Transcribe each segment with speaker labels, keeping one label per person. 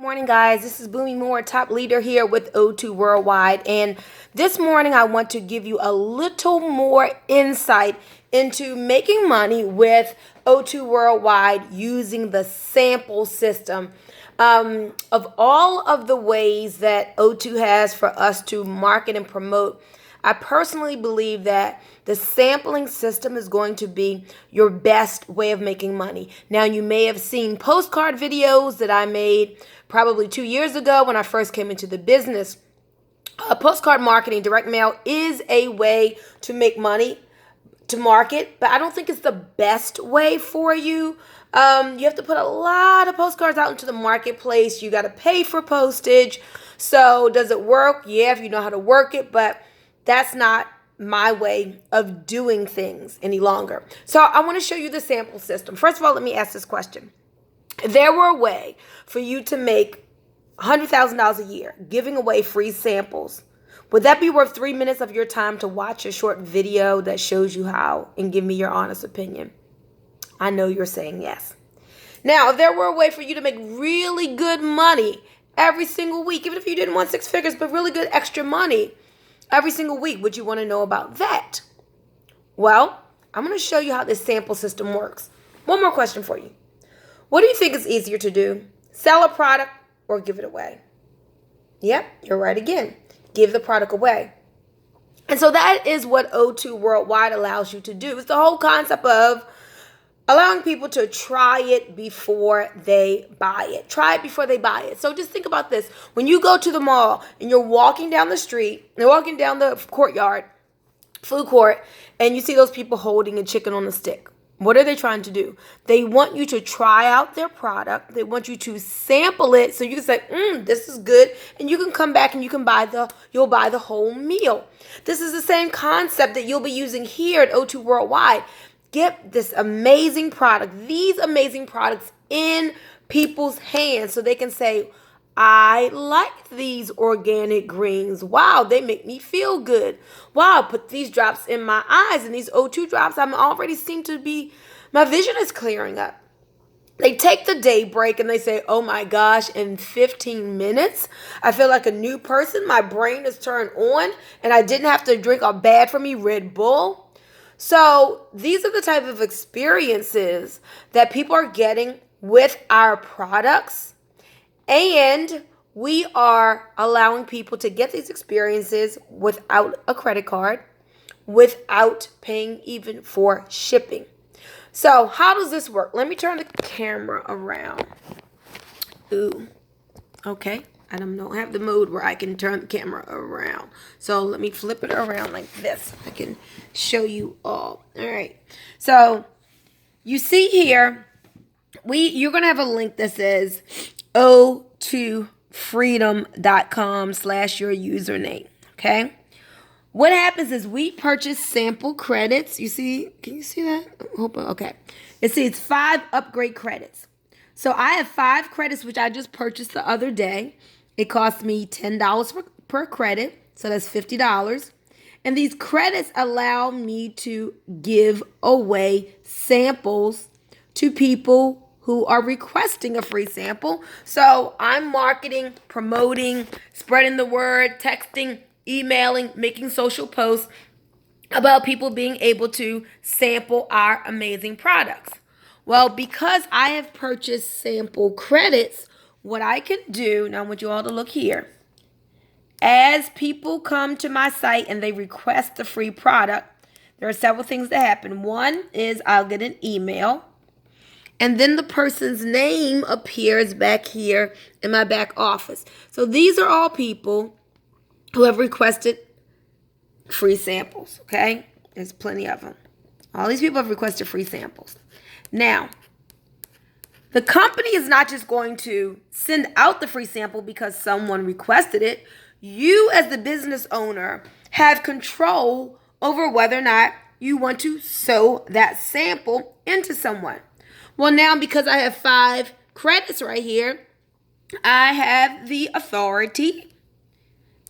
Speaker 1: Morning, guys. This is Bunmi Moore, top leader here with O2 Worldwide. And this morning, I want to give you a little more insight into making money with O2 Worldwide using the sample system. Of all of the ways that O2 has for us to market and promote, I personally believe that the sampling system is going to be your best way of making money. Now, you may have seen postcard videos that I made probably 2 years ago when I first came into the business. Postcard marketing, direct mail, is a way to make money, to market, but I don't think it's the best way for you. You have to put a lot of postcards out into the marketplace. You got to pay for postage. So does it work? Yeah, if you know how to work it, but that's not my way of doing things any longer. So I want to show you the sample system. First of all, let me ask this question. If there were a way for you to make $100,000 a year giving away free samples, would that be worth 3 minutes of your time to watch a short video that shows you how and give me your honest opinion? I know you're saying yes. Now, if there were a way for you to make really good money every single week, even if you didn't want 6 figures, but really good extra money every single week, would you want to know about that? Well, I'm going to show you how this sample system works. One more question for you. What do you think is easier to do? Sell a product or give it away? Yep, you're right again. Give the product away. And so that is what O2 Worldwide allows you to do. It's the whole concept of allowing people to try it before they buy it. Try it before they buy it. So just think about this. When you go to the mall and you're walking down the street, you're walking down the courtyard, food court, and you see those people holding a chicken on a stick. What are they trying to do? They want you to try out their product. They want you to sample it so you can say, this is good. And you can come back and you'll buy the whole meal. This is the same concept that you'll be using here at O2 Worldwide. Get this amazing product, these amazing products in people's hands so they can say, I like these organic greens. Wow, they make me feel good. Wow, put these drops in my eyes, and these O2 drops, I'm already seem to be, my vision is clearing up. They take the day break and they say, oh my gosh, in 15 minutes, I feel like a new person. My brain is turned on and I didn't have to drink a bad for me Red Bull. So these are the type of experiences that people are getting with our products. And we are allowing people to get these experiences without a credit card, without paying even for shipping. So how does this work? Let me turn the camera around. Ooh, okay. I don't have the mode where I can turn the camera around. So let me flip it around like this. I can show you all. All right. So you see here, you're going to have a link that says o2freedom.com/your username. Okay. What happens is we purchase sample credits. You see, can you see that? Okay. It's 5 upgrade credits. So I have 5 credits, which I just purchased the other day. It cost me $10 per credit. So that's $50. And these credits allow me to give away samples to people who are requesting a free sample. So I'm marketing, promoting, spreading the word, texting, emailing, making social posts about people being able to sample our amazing products. Well, because I have purchased sample credits, what I can do, now I want you all to look here. As people come to my site and they request the free product, there are several things that happen. One is I'll get an email. And then the person's name appears back here in my back office. So these are all people who have requested free samples, okay? There's plenty of them. All these people have requested free samples. Now, the company is not just going to send out the free sample because someone requested it. You, as the business owner, have control over whether or not you want to sow that sample into someone. Well, now because I have 5 credits right here, I have the authority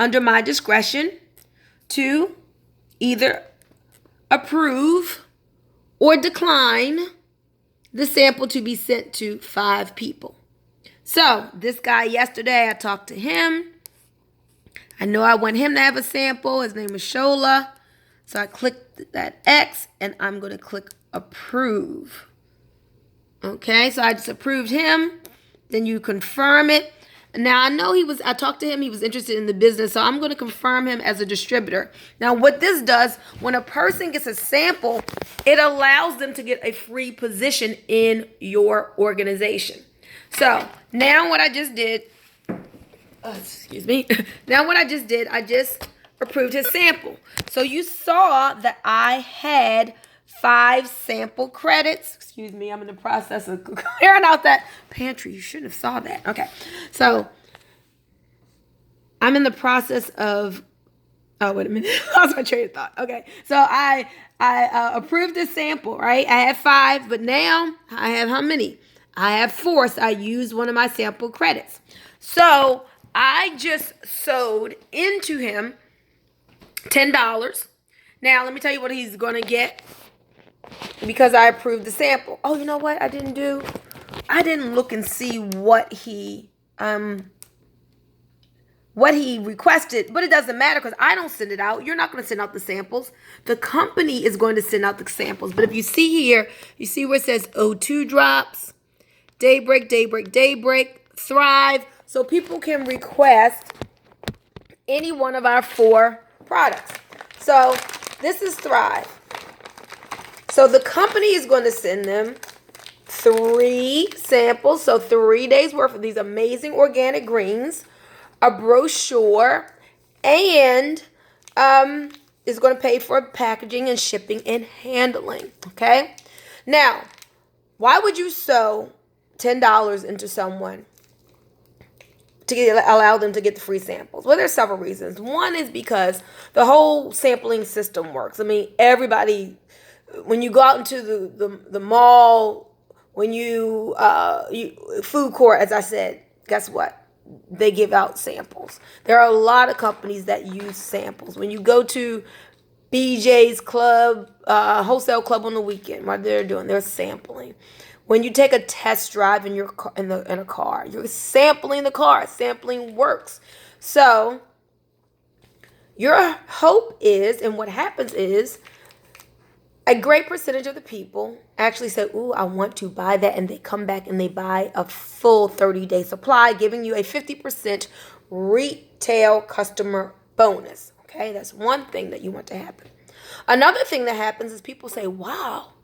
Speaker 1: under my discretion to either approve or decline the sample to be sent to 5 people. So this guy yesterday, I talked to him. I know I want him to have a sample. His name is Shola. So I clicked that X and I'm going to click approve. Okay, so I just approved him. Then you confirm it. Now I know I talked to him, he was interested in the business, so I'm going to confirm him as a distributor. Now what this does, when a person gets a sample, it allows them to get a free position in your organization. So now what I just did, excuse me. Now what I just approved his sample. So you saw that I had 5 sample credits. Excuse me, I'm in the process of clearing out that pantry. You shouldn't have saw that. Okay, so I'm in the process of, oh, wait a minute. I lost my train of thought. Okay, so I approved this sample, right? I had 5, but now I have how many? I have 4, so I used one of my sample credits. So I just sold into him $10. Now, let me tell you what he's going to get because I approved the sample. Oh, you know what I didn't do? I didn't look and see what he requested, but it doesn't matter because I don't send it out. You're not going to send out the samples. The company is going to send out the samples. But if you see here, you see where it says O2 drops, Daybreak, Daybreak, Daybreak, Thrive. So people can request any one of our 4 products. So this is Thrive. So the company is going to send them 3 samples. So 3 days worth of these amazing organic greens, a brochure, and is going to pay for packaging and shipping and handling. Okay. Now, why would you sow $10 into someone to allow them to get the free samples? Well, there's several reasons. One is because the whole sampling system works. I mean, everybody, when you go out into the mall, when you food court, as I said, guess what? They give out samples. There are a lot of companies that use samples. When you go to BJ's club, wholesale club on the weekend, what they're doing, they're sampling. When you take a test drive in a car, you're sampling the car. Sampling works. So your hope is, and what happens is, a great percentage of the people actually say, ooh, I want to buy that. And they come back and they buy a full 30-day supply, giving you a 50% retail customer bonus. Okay, that's one thing that you want to happen. Another thing that happens is people say, wow,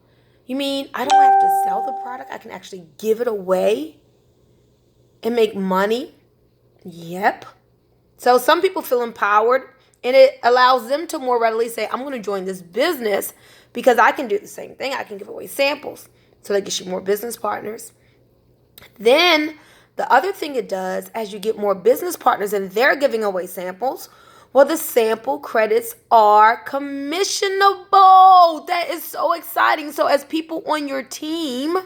Speaker 1: you mean I don't have to sell the product? I can actually give it away and make money? Yep. So some people feel empowered, and it allows them to more readily say, I'm going to join this business because I can do the same thing. I can give away samples. So that gets you more business partners. Then the other thing it does, as you get more business partners and they're giving away samples, well, the sample credits are commissionable. That is so exciting. So as people on your team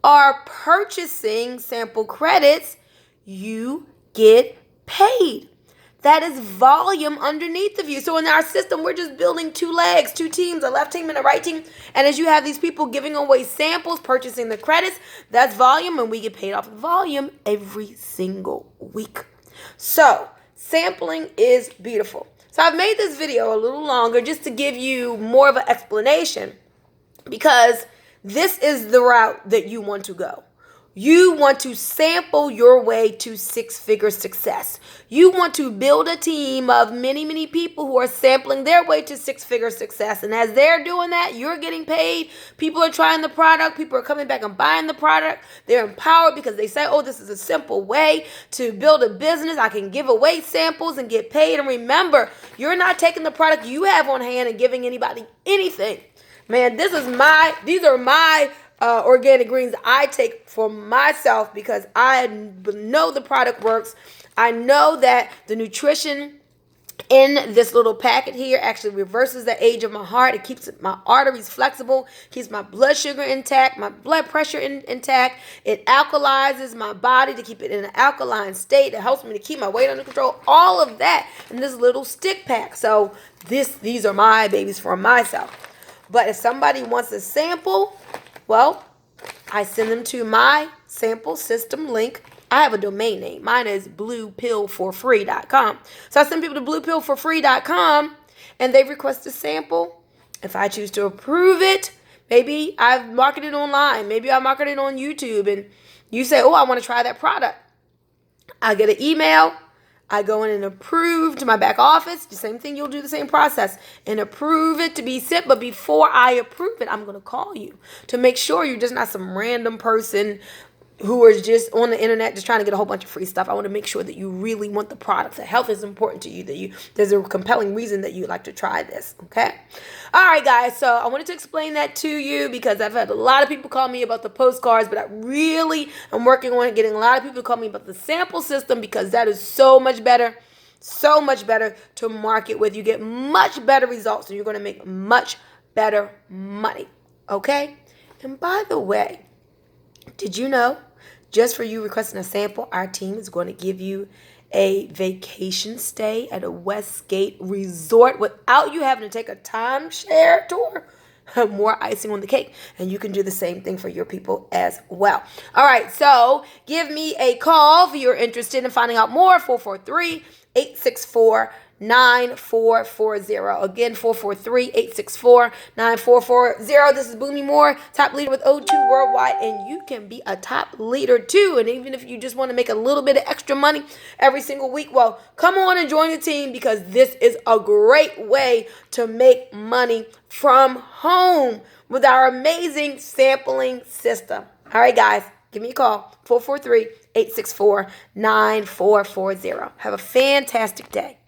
Speaker 1: are purchasing sample credits, you get paid. That is volume underneath of you. So in our system, we're just building 2 legs, 2 teams, a left team and a right team. And as you have these people giving away samples, purchasing the credits, that's volume, and we get paid off of volume every single week. So sampling is beautiful. So I've made this video a little longer just to give you more of an explanation, because this is the route that you want to go. You want to sample your way to 6-figure success. You want to build a team of many, many people who are sampling their way to 6-figure success. And as they're doing that, you're getting paid. People are trying the product. People are coming back and buying the product. They're empowered because they say, oh, this is a simple way to build a business. I can give away samples and get paid. And remember, you're not taking the product you have on hand and giving anybody anything. Man, these are my organic greens I take for myself because I know the product works. I know that the nutrition in this little packet here actually reverses the age of my heart. It keeps my arteries flexible, keeps my blood sugar intact, my blood pressure intact. It alkalizes my body to keep it in an alkaline state. It helps me to keep my weight under control. All of that in this little stick pack. So these are my babies for myself. But if somebody wants a sample, well, I send them to my sample system link I have a domain name. Mine is bluepillforfree.com. So I send people to bluepillforfree.com and they request a sample. If I choose to approve it, maybe I've marketed online. Maybe I marketed on YouTube and you say, oh, I want to try that product. I get an email. I go in and approve to my back office. The same thing, you'll do the same process and approve it to be sent. But before I approve it, I'm going to call you to make sure you're just not some random person who is just on the internet just trying to get a whole bunch of free stuff. I want to make sure that you really want the product, that health is important to you, that there's a compelling reason that you'd like to try this, okay? All right, guys, so I wanted to explain that to you because I've had a lot of people call me about the postcards, but I really am working on getting a lot of people to call me about the sample system because that is so much better to market with. You get much better results and you're going to make much better money, okay? And by the way, did you know, just for you requesting a sample, our team is going to give you a vacation stay at a Westgate resort without you having to take a timeshare tour? More icing on the cake. And you can do the same thing for your people as well. All right, so give me a call if you're interested in finding out more. 443-864-9440. Again, 443-864-9440. This is Bunmi Moore, top leader with O2 Worldwide, and you can be a top leader too. And even if you just want to make a little bit of extra money every single week, well, come on and join the team because this is a great way to make money from home with our amazing sampling system. All right, guys, give me a call, 443-864-9440. Have a fantastic day.